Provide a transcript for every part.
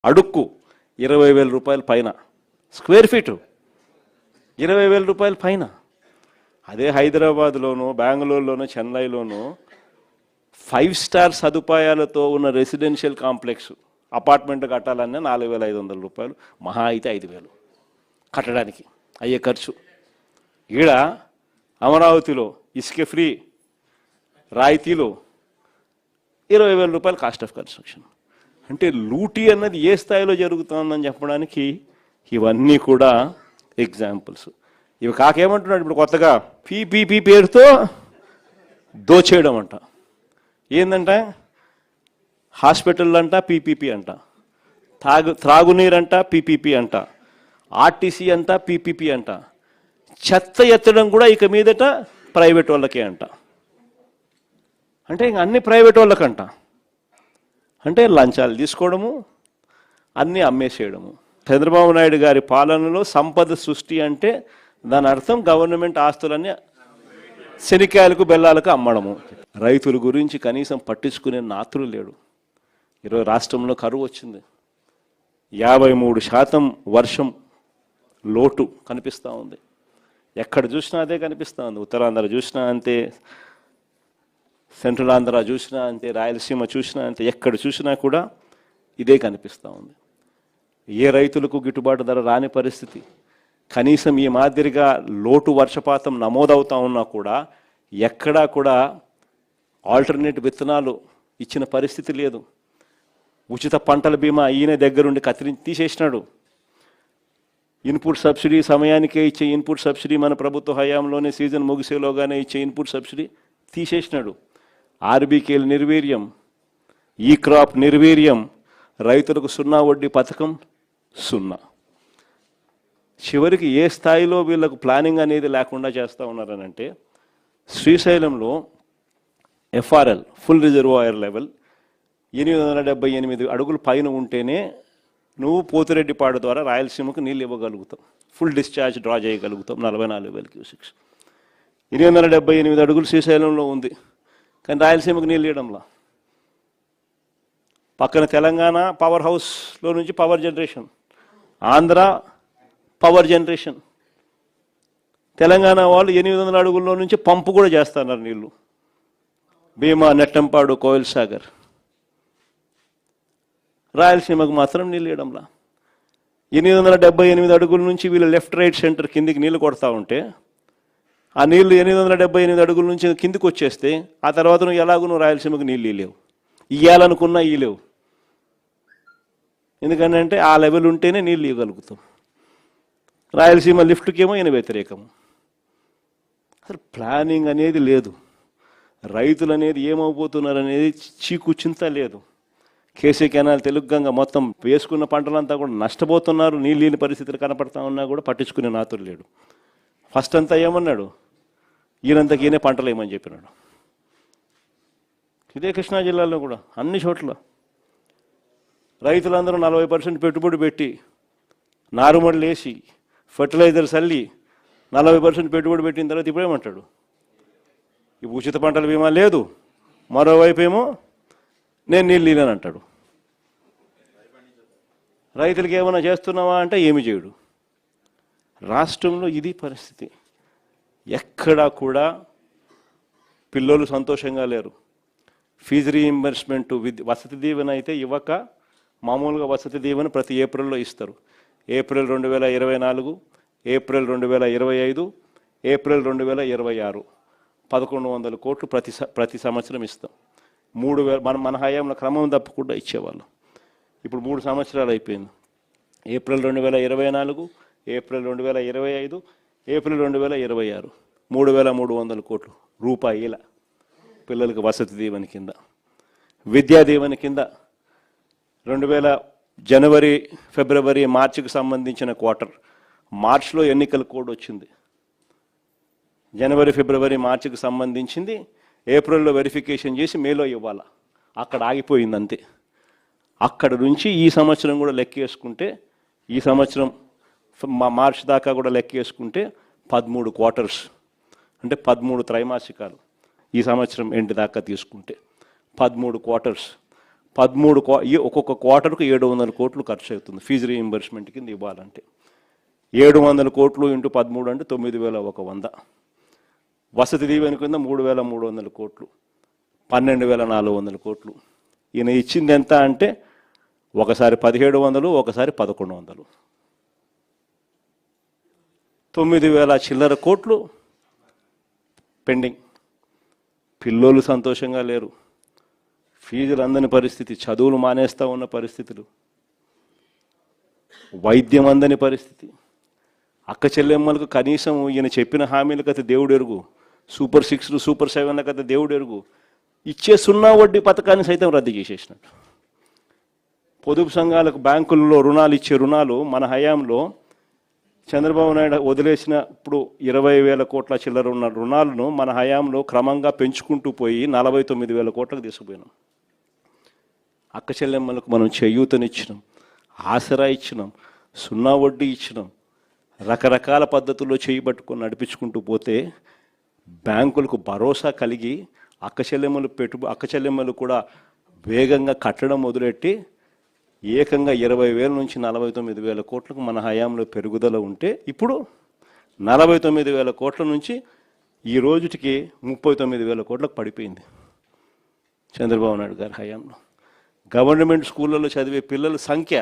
అడుక్కు 20,000 రూపాయల పైన స్క్వేర్ ఫీటు, 20,000 రూపాయల పైన. అదే హైదరాబాద్లోనూ, బెంగళూరులోనూ, చెన్నైలోనూ 5 స్టార్ సదుపాయాలతో ఉన్న రెసిడెన్షియల్ కాంప్లెక్స్ అపార్ట్మెంట్ కట్టాలన్నా 4,500 రూపాయలు, మహా అయితే 5,000 కట్టడానికి అయ్యే ఖర్చు. ఈడ అమరావతిలో ఇసుక ఫ్రీ రాయితీలో 20,000 రూపాయలు కాస్ట్ ఆఫ్ కన్స్ట్రక్షన్. అంటే లూటీ అన్నది ఏ స్థాయిలో జరుగుతుందని చెప్పడానికి ఇవన్నీ కూడా ఎగ్జాంపుల్స్. ఇవి కాకేమంటున్నాడు ఇప్పుడు కొత్తగా పీపీపీ పేరుతో దోచేయడం అంట. ఏందంట, హాస్పిటల్ అంట పీపీపీ అంట, త్రాగునీరంట పీపీపీ అంట, ఆర్టీసీ అంట పీపీపీ అంట, చెత్త ఎత్తడం కూడా ఇక మీదట ప్రైవేట్ వాళ్ళకే అంట. అంటే ఇంక అన్ని ప్రైవేట్ వాళ్ళకంట. అంటే లంచాలు తీసుకోవడము, అన్నీ అమ్మేసేయడము. చంద్రబాబు నాయుడు గారి పాలనలో సంపద సృష్టి అంటే దాని అర్థం గవర్నమెంట్ ఆస్తులన్నీ శనికాయలకు బెల్లాలకు అమ్మడము. రైతుల గురించి కనీసం పట్టించుకునే నాతులు లేడు. ఈరోజు రాష్ట్రంలో కరువు వచ్చింది, 53% వర్షం లోటు కనిపిస్తూ ఉంది. ఎక్కడ చూసినా అదే కనిపిస్తూ ఉంది. ఉత్తరాంధ్ర చూసినా అంతే, సెంట్రల్ ఆంధ్ర చూసినా అంతే, రాయలసీమ చూసినా అంతే, ఎక్కడ చూసినా కూడా ఇదే కనిపిస్తూ ఉంది. ఏ రైతులకు గిట్టుబాటు ధర రాని పరిస్థితి. కనీసం ఈ మాదిరిగా లోటు వర్షపాతం నమోదవుతూ ఉన్నా కూడా ఎక్కడా కూడా ఆల్టర్నేట్ విత్తనాలు ఇచ్చిన పరిస్థితి లేదు. ఉచిత పంటల బీమా ఈయన దగ్గరుండి తీసేసినాడు. ఇన్పుట్ సబ్సిడీ సమయానికే ఇచ్చే ఇన్పుట్ సబ్సిడీ మన ప్రభుత్వ హయాంలోనే సీజన్ ముగిసేలోగానే ఇచ్చే ఇన్పుట్ సబ్సిడీ తీసేసినాడు. ఆర్బీకేలు నిర్వీర్యం, ఈ క్రాప్ నిర్వీర్యం, రైతులకు 0 వడ్డీ పథకం 0. చివరికి ఏ స్థాయిలో వీళ్ళకు ప్లానింగ్ అనేది లేకుండా చేస్తూ ఉన్నారనంటే, శ్రీశైలంలో ఎఫ్ఆర్ఎల్ ఫుల్ రిజర్వాయర్ లెవెల్ 878 అడుగుల పైన ఉంటేనే నువ్వు పోతిరెడ్డిపాడు ద్వారా రాయలసీమకు నీళ్ళు ఇవ్వగలుగుతావు, ఫుల్ డిశ్చార్జ్ డ్రా చేయగలుగుతాం 44,000 క్యూసెక్స్. 878 అడుగులు శ్రీశైలంలో ఉంది, కానీ రాయలసీమకు నీళ్ళు ఇవ్వడంలా. పక్కన తెలంగాణ పవర్ హౌస్లో నుంచి power generation, Andhra power generation. Telangana వాళ్ళు 800 అడుగుల్లో నుంచి పంపు కూడా చేస్తున్నారు నీళ్ళు, భీమా, నెట్టంపాడు, కోయిల్ సాగర్. రాయలసీమకు మాత్రం నీళ్ళు ఇవ్వడంలా. 878 అడుగుల నుంచి వీళ్ళు లెఫ్ట్ రైట్ సెంటర్ కిందికి నీళ్ళు కొడతా ఉంటే, ఆ నీళ్లు 878 అడుగుల నుంచి కిందికి వచ్చేస్తే ఆ తర్వాత నువ్వు ఎలాగో నువ్వు రాయలసీమకు నీళ్ళు ఇవ్వలేవు, ఇవ్వాలనుకున్నా ఇవ్వలేవు. ఎందుకంటే ఆ లెవెల్ ఉంటేనే నీళ్ళు ఇవ్వగలుగుతాం. రాయలసీమ లిఫ్ట్కేమో ఈయన వ్యతిరేకం. అసలు ప్లానింగ్ అనేది లేదు. రైతులు అనేది ఏమవుతున్నారు అనేది చీకు చింత లేదు. కేసీ కెనాల్, తెలుగు గంగ మొత్తం వేసుకున్న పంటలంతా కూడా నష్టపోతున్నారు. నీళ్ళు లేని పరిస్థితులు కనపడతా ఉన్నా కూడా పట్టించుకునే నాతులు లేడు. ఫస్ట్ అంతా ఏమన్నాడు, ఈయనంతకి ఈయనే పంటలు ఏమని చెప్పినాడు. ఇదే కృష్ణా జిల్లాలో కూడా అన్ని చోట్ల రైతులందరూ 40% పెట్టుబడి పెట్టి నారుమడులు వేసి ఫర్టిలైజర్ చల్లి 40% పెట్టుబడి పెట్టిన తర్వాత ఇప్పుడేమంటాడు, ఇప్పుడు ఉచిత పంటల బీమా లేదు, మరోవైపు ఏమో నేను నీళ్ళు ఇవ్వను అంటాడు. రైతులకి ఏమైనా చేస్తున్నావా అంటే ఏమి చేయడు. రాష్ట్రంలో ఇది పరిస్థితి. ఎక్కడా కూడా పిల్లలు సంతోషంగా లేరు. ఫీజు రీయింబర్స్మెంట్, వసతి దీవెన అయితే ఇవ్వక, మామూలుగా వసతి దీవెన ప్రతి ఏప్రిల్లో ఇస్తారు. ఏప్రిల్ 2024, ఏప్రిల్ 2025, ఏప్రిల్ 2026 1,100 కోట్లు ప్రతి సంవత్సరం ఇస్తాం. 3,000 మన హయాంలో క్రమం తప్పకుండా ఇచ్చేవాళ్ళం. ఇప్పుడు 3 సంవత్సరాలు అయిపోయింది. ఏప్రిల్ 2024, ఏప్రిల్ 2025, ఏప్రిల్ 2026 3,300 కోట్లు రూపాయల పిల్లలకు వసతి దీవెన కింద. విద్యా దీవెన కింద 2000 జనవరి, ఫిబ్రవరి, మార్చికి సంబంధించిన క్వార్టర్, మార్చిలో ఎన్నికల కోడ్ వచ్చింది. జనవరి, ఫిబ్రవరి, మార్చికి సంబంధించింది ఏప్రిల్లో వెరిఫికేషన్ చేసి మేలో ఇవ్వాలి. అక్కడ ఆగిపోయింది అంతే. అక్కడ నుంచి ఈ సంవత్సరం కూడా లెక్కేసుకుంటే, ఈ సంవత్సరం మార్చి దాకా కూడా లెక్కేసుకుంటే 13 క్వార్టర్స్, అంటే 13 త్రైమాసికాలు. ఈ సంవత్సరం ఎండ్ దాకా తీసుకుంటే 13 క్వార్టర్స్, ఒక్కొక్క క్వార్టర్కు 700 కోట్లు ఖర్చు అవుతుంది ఫీజు రీయింబర్స్మెంట్ కింద ఇవ్వాలంటే. 700 కోట్లు ఇంటూ 13 అంటే 9,100. వసతి దీవెన కింద 3,300 కోట్లు, 12,400 కోట్లు. ఈయన ఇచ్చింది ఎంత అంటే ఒకసారి 1,700, ఒకసారి 1,100. 9,000 చిల్లర కోట్లు పెండింగ్. పిల్లోళ్ళు సంతోషంగా లేరు, ఫీజులు అందని పరిస్థితి, చదువులు మానేస్తూ ఉన్న పరిస్థితులు, వైద్యం అందని పరిస్థితి. అక్క చెల్లెమ్మలకు కనీసం ఈయన చెప్పిన హామీల కథ దేవుడు ఎరుగు, సూపర్ 6, సూపర్ 7 కథ దేవుడు ఎరుగు. ఇచ్చే 0 వడ్డీ పథకాన్ని సైతం రద్దు చేసేసినట్టు. పొదుపు సంఘాలకు బ్యాంకుల్లో రుణాలు ఇచ్చే రుణాలు మన హయాంలో చంద్రబాబు నాయుడు వదిలేసిన ఇప్పుడు 20,000 కోట్ల చిల్లర ఉన్న రుణాలను మన హయాంలో క్రమంగా పెంచుకుంటూ పోయి 49,000 కోట్లకు తీసుకుపోయినాం. అక్క చెల్లెమ్మలకు మనం చేయూతనిచ్చినాం, ఆసరా ఇచ్చినాం, 0 వడ్డీ ఇచ్చినాం. రకరకాల పద్ధతుల్లో చేయబట్టుకొని నడిపించుకుంటూ పోతే బ్యాంకులకు భరోసా కలిగి అక్క చెల్లెమ్మలు కూడా వేగంగా కట్టడం మొదలెట్టి ఏకంగా 20,000 నుంచి 49,000 కోట్లకు మన హయాంలో పెరుగుదల ఉంటే ఇప్పుడు 49,000 కోట్ల నుంచి ఈ రోజుటికి 39,000 కోట్లకు పడిపోయింది చంద్రబాబు నాయుడు గారి హయాంలో. గవర్నమెంట్ స్కూళ్ళలో చదివే పిల్లల సంఖ్య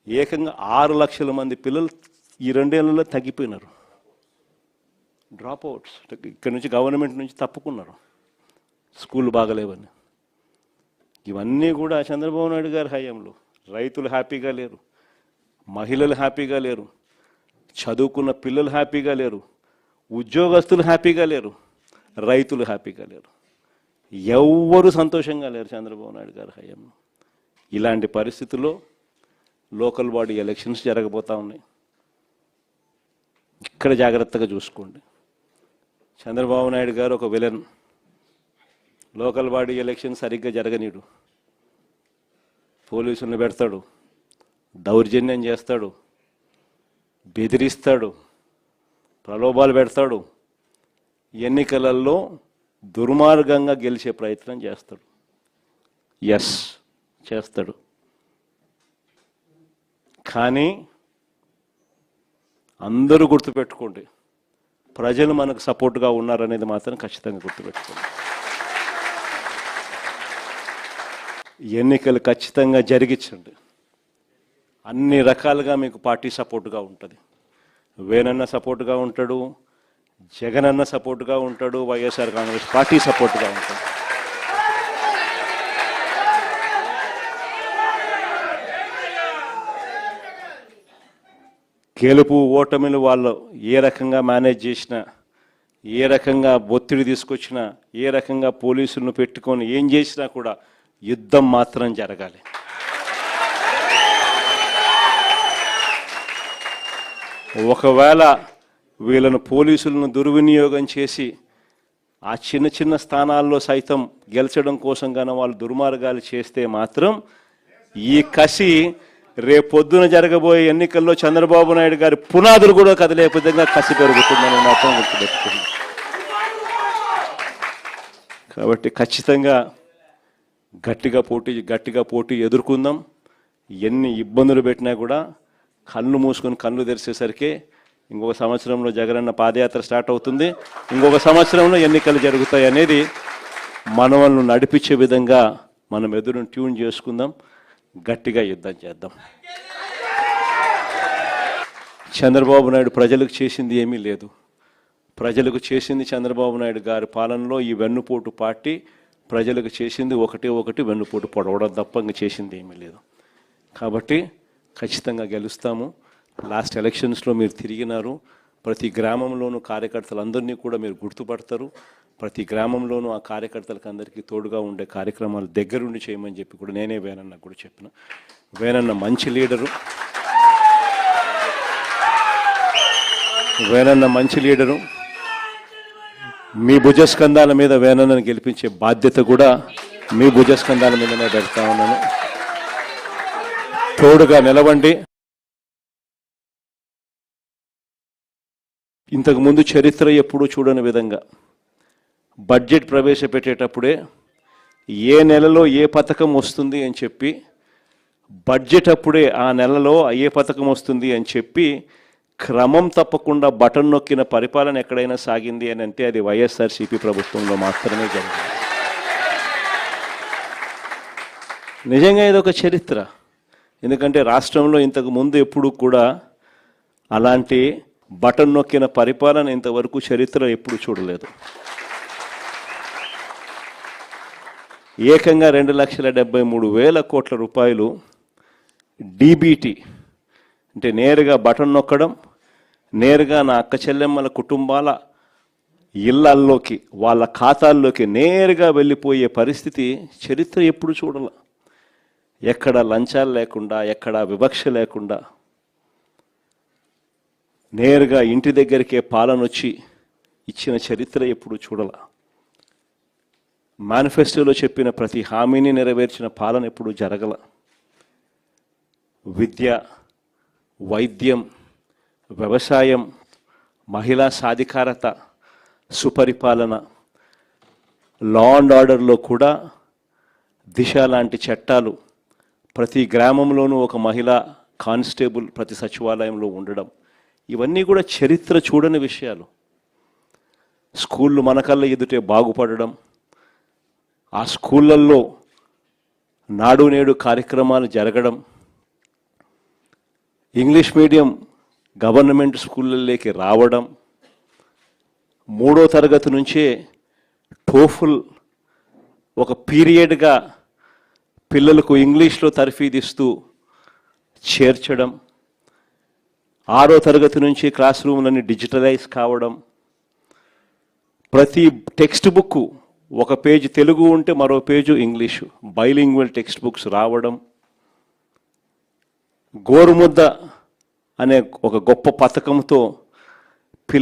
ఏకంగా 6 లక్షల మంది పిల్లలు ఈ 2 ఏళ్లలో తగ్గిపోయినారు. డ్రాప్ అవుట్స్, ఇక్కడ నుంచి గవర్నమెంట్ నుంచి తప్పుకున్నారు, స్కూళ్ళు బాగలేవని. ఇవన్నీ కూడా చంద్రబాబు నాయుడు గారి హయాంలో. రైతులు హ్యాపీగా లేరు, మహిళలు హ్యాపీగా లేరు, చదువుకున్న పిల్లలు హ్యాపీగా లేరు, ఉద్యోగస్తులు హ్యాపీగా లేరు, రైతులు హ్యాపీగా లేరు, ఎవ్వరూ సంతోషంగా లేరు చంద్రబాబు నాయుడు గారి హయాంలో. ఇలాంటి పరిస్థితుల్లో లోకల్ బాడీ ఎలక్షన్స్ జరగబోతూ ఉన్నాయి. ఇక్కడ జాగ్రత్తగా చూసుకోండి. చంద్రబాబు నాయుడు గారు ఒక విలన్. లోకల్ బాడీ ఎలక్షన్ సరిగ్గా జరగనీడు, పోలీసులను పెడతాడు, దౌర్జన్యం చేస్తాడు, బెదిరిస్తాడు, ప్రలోభాలు పెడతాడు, ఎన్నికలలో దుర్మార్గంగా గెలిచే ప్రయత్నం చేస్తాడు. ఎస్, చేస్తాడు. కానీ అందరూ గుర్తుపెట్టుకోండి, ప్రజలు మనకు సపోర్ట్గా ఉన్నారనేది మాత్రం ఖచ్చితంగా గుర్తుపెట్టుకోండి. ఎన్నికలు ఖచ్చితంగా జరిగించండి. అన్ని రకాలుగా మీకు పార్టీ సపోర్ట్గా ఉంటుంది. వేనన్న సపోర్ట్గా ఉంటాడు, జగనన్న సపోర్ట్గా ఉంటాడు, వైఎస్ఆర్ కాంగ్రెస్ పార్టీ సపోర్ట్గా ఉంటుంది. గెలుపు ఓటమిలు వాళ్ళు ఏ రకంగా మేనేజ్ చేసినా, ఏ రకంగా ఒత్తిడి తీసుకొచ్చినా, ఏ రకంగా పోలీసులను పెట్టుకొని ఏం చేసినా కూడా యుద్ధం మాత్రం జరగాలి. ఒకవేళ వీళ్ళను పోలీసులను దుర్వినియోగం చేసి ఆ చిన్న చిన్న స్థానాల్లో సైతం గెలిచడం కోసం గాన వాళ్ళు దుర్మార్గాలు చేస్తే మాత్రం ఈ కసి రేపొద్దున జరగబోయే ఎన్నికల్లో చంద్రబాబు నాయుడు గారి పునాదులు కూడా కదిలే విధంగా కసి పెరుగుతుందని మాత్రం గుర్తుపెట్టుకుంది. కాబట్టి ఖచ్చితంగా గట్టిగా పోటీ ఎదుర్కొందాం. ఎన్ని ఇబ్బందులు పెట్టినా కూడా కళ్ళు మూసుకొని కళ్ళు తెరిచేసరికి ఇంకొక సంవత్సరంలో జగనన్న పాదయాత్ర స్టార్ట్ అవుతుంది, ఇంకొక సంవత్సరంలో ఎన్నికలు జరుగుతాయి అనేది మనవలను నడిపించే విధంగా మనం ఎదురును ట్యూన్ చేసుకుందాం, గట్టిగా యుద్ధం చేద్దాం. చంద్రబాబు నాయుడు ప్రజలకు చేసింది ఏమీ లేదు. ప్రజలకు చేసింది చంద్రబాబు నాయుడు గారి పాలనలో ఈ వెన్నుపోటు పార్టీ ప్రజలకు చేసింది ఒకటి వెన్నుపోటు పొడవడం తప్ప ఇంక చేసింది ఏమీ లేదు. కాబట్టి ఖచ్చితంగా గెలుస్తాము. లాస్ట్ ఎలక్షన్స్లో మీరు తిరిగినారు, ప్రతి గ్రామంలోనూ కార్యకర్తలందరినీ కూడా మీరు గుర్తుపడతారు. ప్రతి గ్రామంలోనూ ఆ కార్యకర్తలకు అందరికీ తోడుగా ఉండే కార్యక్రమాలు దగ్గరుండి చేయమని చెప్పి కూడా నేనే వేనన్న కూడా చెప్పిన. వేనన్న మంచి లీడరు, మీ భుజస్కంధాల మీద వేనన్నను గెలిపించే బాధ్యత కూడా మీ భుజస్కంధాల మీదనే పెడతా ఉన్నాను. తోడుగా నిలవండి. ఇంతకుముందు చరిత్ర ఎప్పుడూ చూడని విధంగా బడ్జెట్ ప్రవేశపెట్టేటప్పుడే ఏ నెలలో ఏ పథకం వస్తుంది అని చెప్పి, బడ్జెట్ అప్పుడే ఆ నెలలో ఏ పథకం వస్తుంది అని చెప్పి క్రమం తప్పకుండా బటన్ నొక్కిన పరిపాలన ఎక్కడైనా సాగింది అని అంటే అది వైఎస్ఆర్సీపీ ప్రభుత్వంలో మాత్రమే జరిగింది. నిజంగా ఇది ఒక చరిత్ర. ఎందుకంటే రాష్ట్రంలో ఇంతకు ముందు ఎప్పుడు కూడా అలాంటి బటన్ నొక్కిన పరిపాలన ఇంతవరకు చరిత్ర ఎప్పుడు చూడలేదు. ఏకంగా 2,73,000 కోట్ల రూపాయలు డీబీటీ అంటే నేరుగా బటన్ నొక్కడం, నేరుగా నా అక్క చెల్లెమ్మల కుటుంబాల ఇళ్లల్లోకి వాళ్ళ ఖాతాల్లోకి నేరుగా వెళ్ళిపోయే పరిస్థితి చరిత్ర ఎప్పుడు చూడాల. ఎక్కడ లంచాలు లేకుండా, ఎక్కడ వివక్ష లేకుండా నేరుగా ఇంటి దగ్గరికే పాలన వచ్చి ఇచ్చిన చరిత్ర ఎప్పుడు చూడాల. మేనిఫెస్టోలో చెప్పిన ప్రతి హామీని నెరవేర్చిన పాలన ఎప్పుడు జరగల. విద్య, వైద్యం, వ్యవసాయం, మహిళా సాధికారత, సుపరిపాలన, లా అండ్ ఆర్డర్లో కూడా దిశ లాంటి చట్టాలు, ప్రతి గ్రామంలోనూ ఒక మహిళా కానిస్టేబుల్ ప్రతి సచివాలయంలో ఉండడం, ఇవన్నీ కూడా చరిత్ర చూడని విషయాలు. స్కూళ్ళు మన కళ్ళ ఎదుటే బాగుపడడం, ఆ స్కూళ్ళల్లో నాడు నేడు కార్యక్రమాలు జరగడం, ఇంగ్లీష్ మీడియం గవర్నమెంట్ స్కూళ్ళలోకి రావడం, 3వ తరగతి నుంచే టోఫుల్ ఒక పీరియడ్గా పిల్లలకు ఇంగ్లీష్లో తర్ఫీదిస్తూ చేర్చడం, 6వ తరగతి నుంచి క్లాస్ రూమ్లన్నీ డిజిటలైజ్ కావడం, ప్రతి టెక్స్ట్ బుక్ ఒక పేజ్ తెలుగు ఉంటే మరో page English, bilingual text books రావడం, గోరుముద్ద అనే ఒక గొప్ప పథకంతో